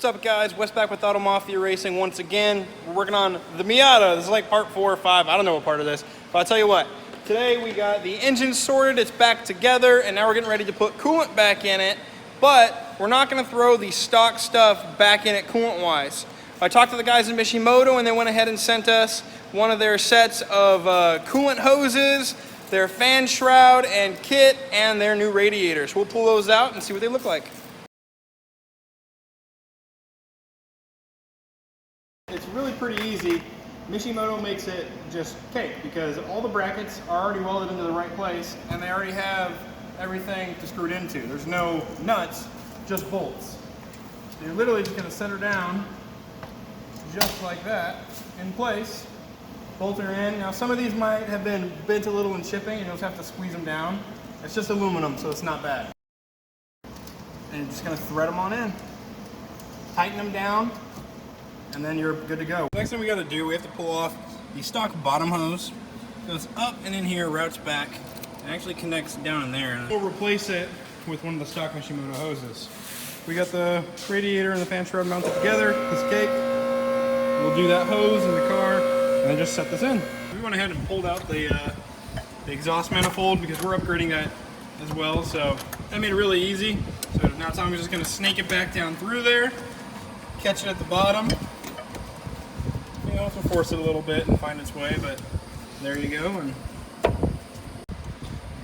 What's up, guys? Wes back with Auto Mafia Racing once again. We're working on the Miata. This is like part 4 or 5. I don't know what part of this, but I'll tell you what. Today we got the engine sorted, it's back together, and now we're getting ready to put coolant back in it, but we're not going to throw the stock stuff back in it coolant-wise. I talked to the guys at Mishimoto, and they went ahead and sent us one of their sets of coolant hoses, their fan shroud and kit, and their new radiators. We'll pull those out and see what they look like. It's really pretty easy. Mishimoto makes it just cake because all the brackets are already welded into the right place and they already have everything to screw it into. There's no nuts, just bolts. So you're literally just going to set her down just like that in place, bolt her in. Now some of these might have been bent a little in shipping and you'll just have to squeeze them down. It's just aluminum, so it's not bad. And you're just going to thread them on in. Tighten them down, and then you're good to go. Next thing we got to do, we have to pull off the stock bottom hose. It goes up and in here, routes back, and actually connects down in there. We'll replace it with one of the stock Mishimoto hoses. We got the radiator and the fan shroud mounted together, this cake. We'll do that hose in the car, and then just set this in. We went ahead and pulled out the exhaust manifold because we're upgrading that as well, so that made it really easy. So now Tommy's just gonna snake it back down through there, catch it at the bottom. You know, to force it a little bit and find its way, but there you go, and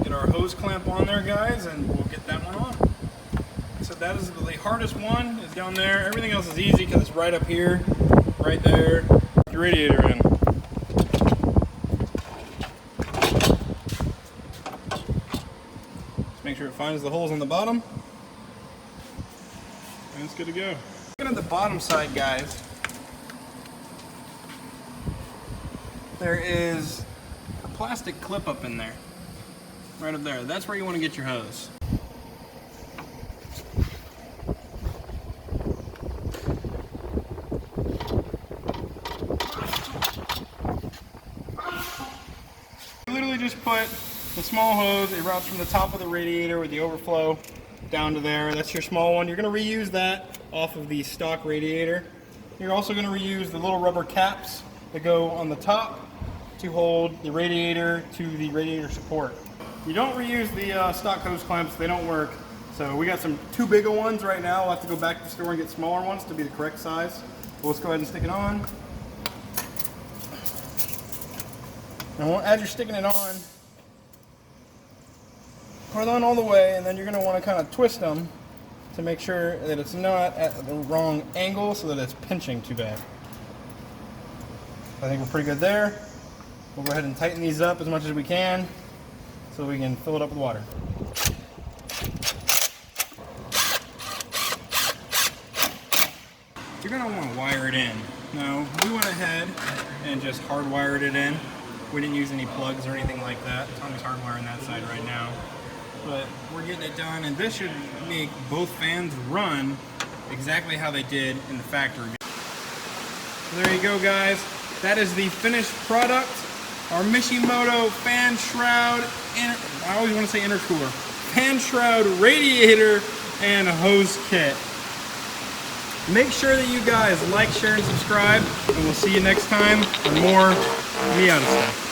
get our hose clamp on there, guys, and we'll get that one on. So that is the hardest one, is down there. Everything else is easy because it's right up here, right there. Put your radiator in. Just make sure it finds the holes on the bottom, and it's good to go. Looking at the bottom side, guys, there is a plastic clip up in there, right up there. That's where you want to get your hose. You literally just put the small hose, it routes from the top of the radiator with the overflow down to there. That's your small one. You're going to reuse that off of the stock radiator. You're also going to reuse the little rubber caps that go on the top to hold the radiator to the radiator support. You don't reuse the stock hose clamps, they don't work. So we got some too big of ones right now. We'll have to go back to the store and get smaller ones to be the correct size. But let's go ahead and stick it on. And as you're sticking it on, put it on all the way, and then you're going to want to kind of twist them to make sure that it's not at the wrong angle so that it's pinching too bad. I think we're pretty good there. We'll go ahead and tighten these up as much as we can so we can fill it up with water. You're going to want to wire it in. Now, we went ahead and just hardwired it in. We didn't use any plugs or anything like that. Tommy's hardwiring that side right now. But we're getting it done, and this should make both fans run exactly how they did in the factory. So there you go, guys. That is the finished product. Our Mishimoto fan shroud, I always want to say intercooler, fan shroud, radiator, and hose kit. Make sure that you guys like, share, and subscribe, and we'll see you next time for more Miata stuff.